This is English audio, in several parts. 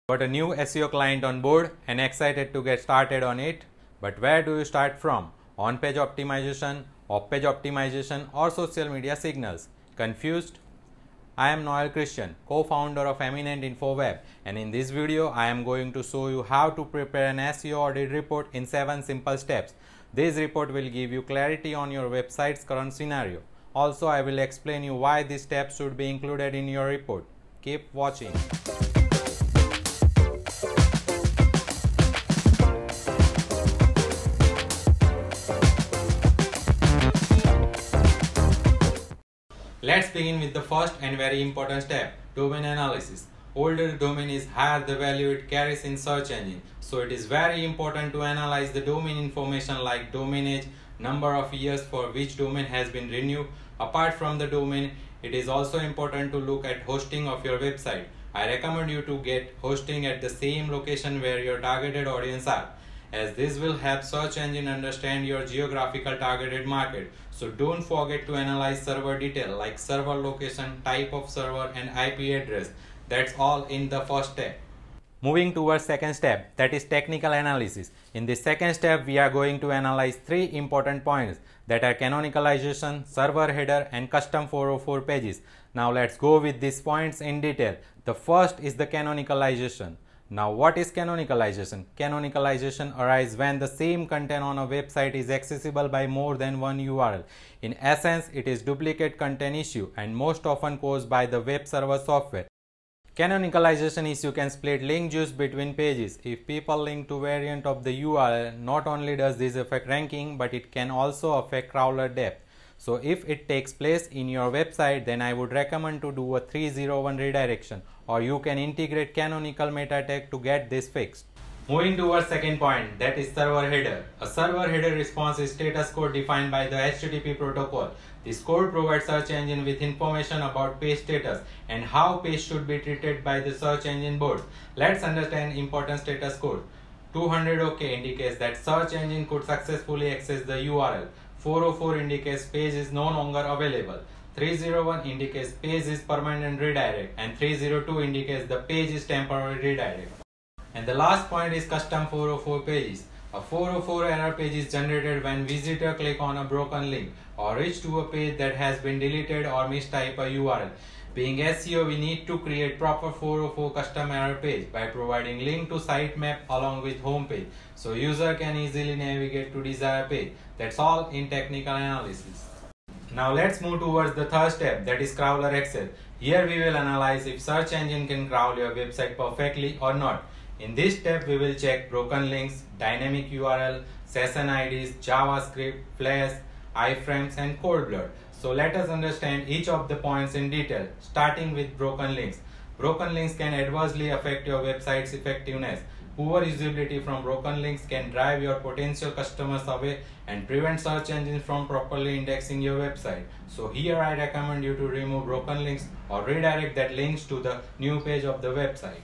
Got a new SEO client on board and excited to get started on it. But where do you start from? On-page optimization, off-page optimization, or social media signals? Confused? I am Noel Christian, co-founder of Eminent InfoWeb, and in this video I am going to show you how to prepare an SEO audit report in 7 simple steps. This report will give you clarity on your website's current scenario. Also, I will explain you why these steps should be included in your report. Keep watching. Let's begin with the first and very important step, domain analysis. Older the domain is, higher the value it carries in search engine. So it is very important to analyze the domain information like domain age, number of years for which domain has been renewed. Apart from the domain, it is also important to look at hosting of your website. I recommend you to get hosting at the same location where your targeted audience are, as this will help search engine understand your geographical targeted market. So don't forget to analyze server detail like server location, type of server and IP address. That's all in the first step. Moving towards second step, that is technical analysis. In this second step, we are going to analyze 3 important points, that are canonicalization, server header and custom 404 pages. Now let's go with these points in detail. The first is the canonicalization. Now what is canonicalization? Canonicalization arises when the same content on a website is accessible by more than one URL. In essence, it is duplicate content issue and most often caused by the web server software. Canonicalization issue can split link juice between pages. If people link to variant of the URL, not only does this affect ranking, but it can also affect crawler depth. So if it takes place in your website, then I would recommend to do a 301 redirection, or you can integrate canonical meta tag to get this fixed. Moving towards second point, that is server header. A server header response is status code defined by the HTTP protocol. This code provides search engine with information about page status and how page should be treated by the search engine boards. Let's understand important status code. 200 OK indicates that search engine could successfully access the URL. 404 indicates page is no longer available. 301 indicates page is permanent redirect, and 302 indicates the page is temporary redirect. And the last point is custom 404 pages. A 404 error page is generated when visitor click on a broken link or reach to a page that has been deleted or mistype a URL. Being SEO, we need to create proper 404 custom error page by providing link to sitemap along with home page, so user can easily navigate to desired page. That's all in technical analysis. Now let's move towards the third step, that is crawler access. Here we will analyze if search engine can crawl your website perfectly or not. In this step, we will check broken links, dynamic URL, session IDs, JavaScript, Flash, iframes and code blur. So let us understand each of the points in detail, starting with broken links. Broken links can adversely affect your website's effectiveness. Poor usability from broken links can drive your potential customers away and prevent search engines from properly indexing your website. So here I recommend you to remove broken links or redirect that links to the new page of the website.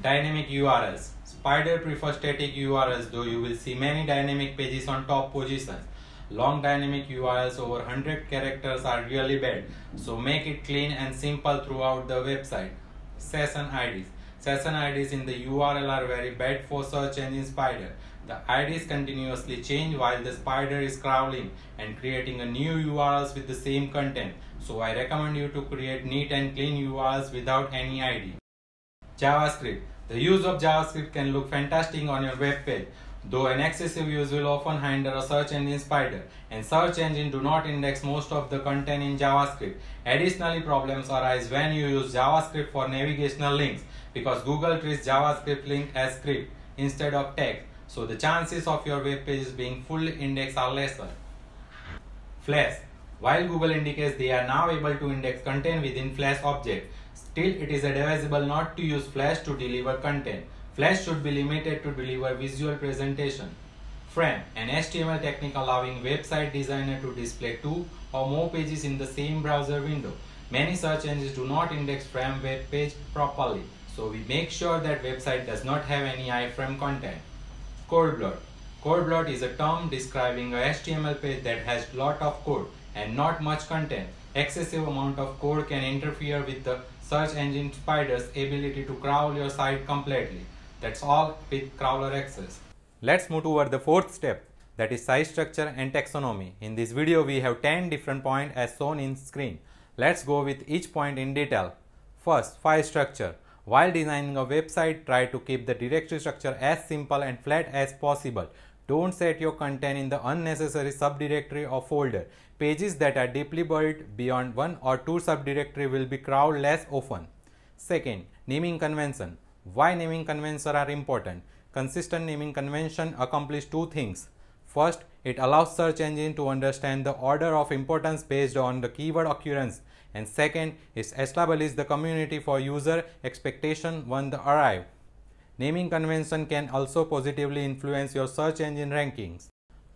Dynamic URLs. Spider prefers static URLs, though you will see many dynamic pages on top positions. Long dynamic URLs over 100 characters are really bad, so make it clean and simple throughout the website. Session IDs. Session IDs in the URL are very bad for search engine Spider. The IDs continuously change while the Spider is crawling and creating a new URLs with the same content. So I recommend you to create neat and clean URLs without any ID. JavaScript. The use of JavaScript can look fantastic on your web page, though an excessive use will often hinder a search engine Spider, and search engine do not index most of the content in JavaScript. Additionally, problems arise when you use JavaScript for navigational links, because Google treats JavaScript link as script instead of text, so the chances of your web pages being fully indexed are lesser. Flash. While Google indicates they are now able to index content within Flash object, still it is advisable not to use Flash to deliver content. Flash should be limited to deliver visual presentation. Frame, an HTML technique allowing website designer to display 2 or more pages in the same browser window. Many search engines do not index frame web page properly, so we make sure that website does not have any iframe content. Code blur. Code blur is a term describing a HTML page that has lot of code and not much content. Excessive amount of code can interfere with the search engine spider's ability to crawl your site completely. That's all with crawler access. Let's move toward the fourth step, that is site structure and taxonomy. In this video we have 10 different points as shown in screen. Let's go with each point in detail. First, file structure. While designing a website, try to keep the directory structure as simple and flat as possible. Don't set your content in the unnecessary subdirectory or folder. Pages that are deeply buried beyond one or two subdirectory will be crawled less often. Second, naming convention. Why naming conventions are important? Consistent naming convention accomplish two things. First, it allows search engine to understand the order of importance based on the keyword occurrence. And second, it establishes the community for user expectation when they arrive. Naming convention can also positively influence your search engine rankings.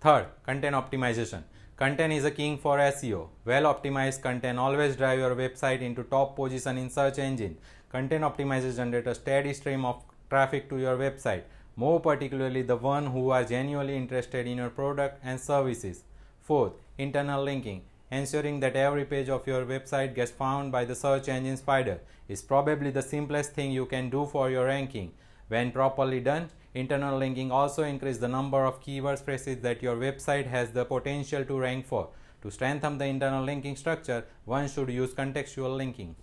Third, content optimization. Content is a king for SEO. Well-optimized content always drive your website into top position in search engine. Content optimization generates a steady stream of traffic to your website, more particularly the one who are genuinely interested in your product and services. Fourth, internal linking. Ensuring that every page of your website gets found by the search engine spider is probably the simplest thing you can do for your ranking. When properly done, internal linking also increases the number of keyword phrases that your website has the potential to rank for. To strengthen the internal linking structure, one should use contextual linking.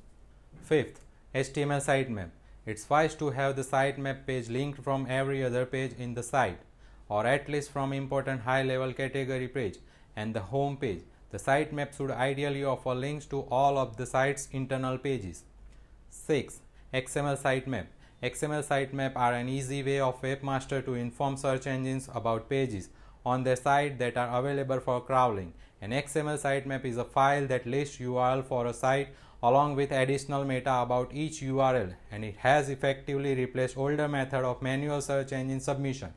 Fifth, HTML sitemap. It's wise to have the sitemap page linked from every other page in the site, or at least from important high-level category page and the home page. The sitemap should ideally offer links to all of the site's internal pages. 6. XML sitemap. XML sitemap are an easy way of webmaster to inform search engines about pages on their site that are available for crawling. An XML sitemap is a file that lists URL for a site along with additional meta about each URL, and it has effectively replaced older method of manual search engine submission.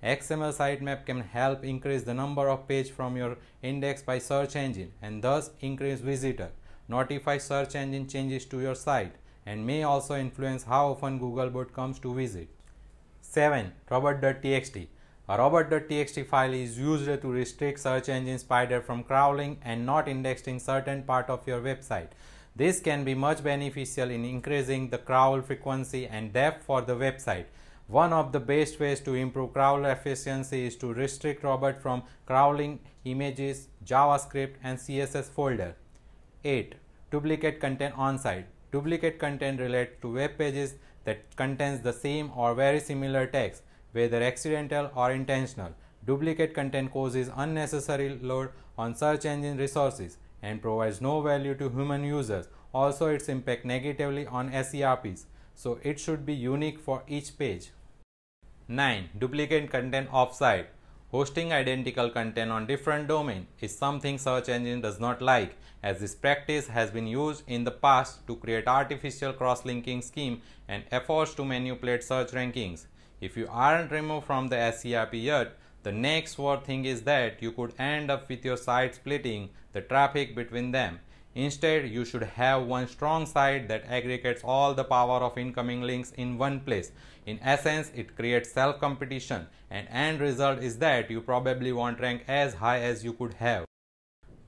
XML sitemap can help increase the number of pages from your index by search engine and thus increase visitor, notify search engine changes to your site, and may also influence how often Googlebot comes to visit. 7. Robot.txt. A robot.txt file is used to restrict search engine spider from crawling and not indexing certain part of your website. This can be much beneficial in increasing the crawl frequency and depth for the website. One of the best ways to improve crawler efficiency is to restrict robot from crawling images, JavaScript and CSS folder. 8. Duplicate content on site. Duplicate content relates to web pages that contains the same or very similar text, whether accidental or intentional. Duplicate content causes unnecessary load on search engine resources and provides no value to human users. Also, its impact negatively on SERPs, so it should be unique for each page. 9. Duplicate content off-site. Hosting identical content on different domains is something search engine does not like, as this practice has been used in the past to create artificial cross-linking scheme and efforts to manipulate search rankings. If you aren't removed from the SERP yet, the next worst thing is that you could end up with your site splitting the traffic between them. Instead, you should have one strong site that aggregates all the power of incoming links in one place. In essence, it creates self-competition, and end result is that you probably won't rank as high as you could have.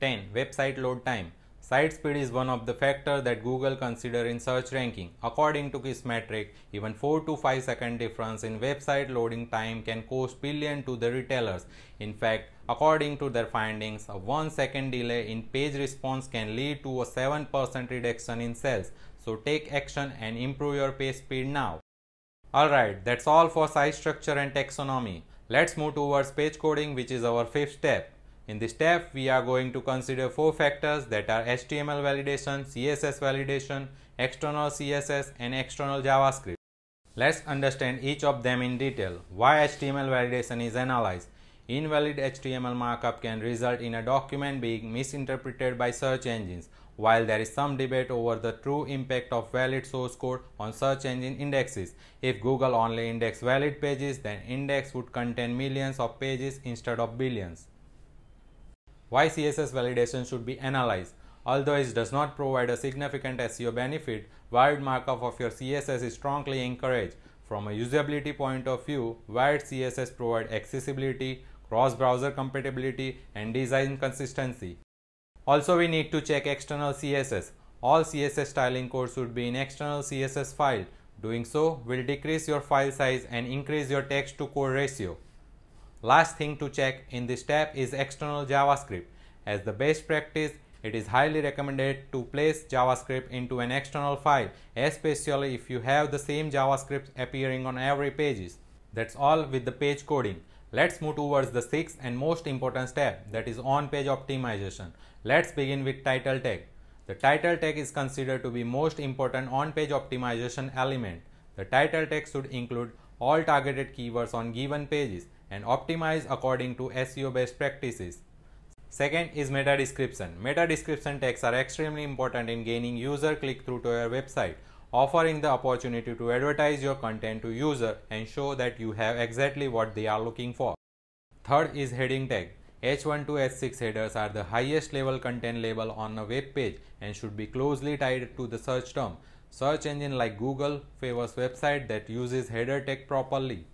10. Website load time. Site speed is one of the factors that Google consider in search ranking. According to this metric, even 4 to 5 second difference in website loading time can cost billions to the retailers. In fact, according to their findings, a 1 second delay in page response can lead to a 7% reduction in sales. So take action and improve your page speed now. Alright, that's all for site structure and taxonomy. Let's move towards page coding, which is our 5th step. In this step, we are going to consider 4 factors that are HTML validation, CSS validation, external CSS and external JavaScript. Let's understand each of them in detail. Why HTML validation is analyzed. Invalid HTML markup can result in a document being misinterpreted by search engines. While there is some debate over the true impact of valid source code on search engine indexes. If Google only indexed valid pages, then index would contain millions of pages instead of billions. Why CSS validation should be analyzed. Although it does not provide a significant SEO benefit, valid markup of your CSS is strongly encouraged. From a usability point of view, valid CSS provides accessibility, cross-browser compatibility, and design consistency. Also, we need to check external CSS. All CSS styling code should be in external CSS file. Doing so will decrease your file size and increase your text to code ratio. Last thing to check in this step is external JavaScript. As the best practice, it is highly recommended to place JavaScript into an external file, especially if you have the same JavaScript appearing on every page. That's all with the page coding. Let's move towards the sixth and most important step, that is on-page optimization. Let's begin with title tag. The title tag is considered to be most important on-page optimization element. The title tag should include all targeted keywords on given pages and optimize according to SEO best practices. Second is meta description. Meta description tags are extremely important in gaining user click-through to your website, offering the opportunity to advertise your content to user and show that you have exactly what they are looking for. Third is heading tag. H1 to H6 headers are the highest level content label on a web page and should be closely tied to the search term. Search engine like Google favors website that uses header tag properly.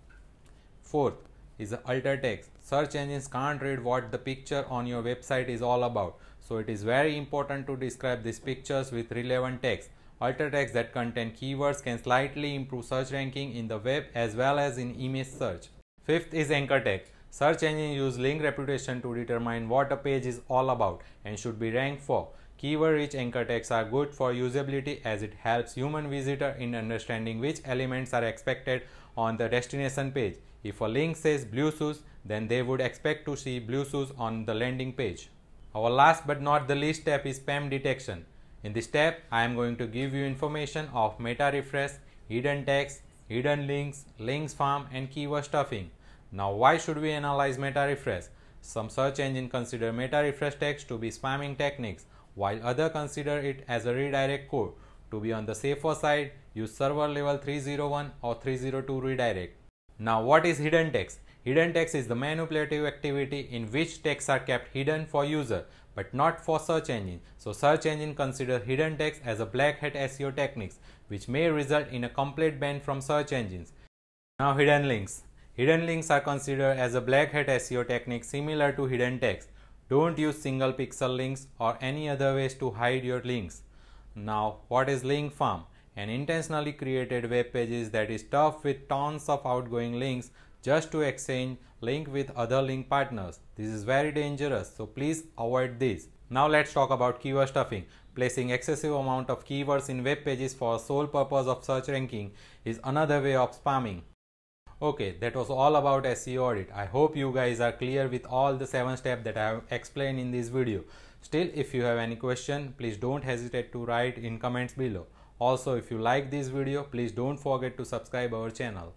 Fourth is the alter text. Search engines can't read what the picture on your website is all about, so it is very important to describe these pictures with relevant text. Alter text that contain keywords can slightly improve search ranking in the web as well as in image search. Fifth is anchor tag. Search engines use link reputation to determine what a page is all about and should be ranked for. Keyword-rich anchor tags are good for usability as it helps human visitor in understanding which elements are expected on the destination page. If a link says blue shoes, then they would expect to see blue shoes on the landing page. Our last but not the least step is spam detection. In this step, I am going to give you information of meta refresh, hidden tags, hidden links, links farm and keyword stuffing. Now why should we analyze meta refresh? Some search engines consider meta refresh tags to be spamming techniques, while others consider it as a redirect code. To be on the safer side, use server level 301 or 302 redirect. Now what is hidden text? Hidden text is the manipulative activity in which texts are kept hidden for user but not for search engine. So search engine consider hidden text as a black hat SEO techniques which may result in a complete ban from search engines. Now hidden links. Hidden links are considered as a black hat SEO technique similar to hidden text. Don't use single pixel links or any other ways to hide your links. Now what is link farm? An intentionally created web pages that is stuffed with tons of outgoing links just to exchange link with other link partners. This is very dangerous, so please avoid this. Now let's talk about keyword stuffing. Placing excessive amount of keywords in web pages for sole purpose of search ranking is another way of spamming. Okay, that was all about SEO audit. I hope you guys are clear with all the 7 steps that I have explained in this video. Still, if you have any question, please don't hesitate to write in comments below. Also, if you like this video, please don't forget to subscribe our channel.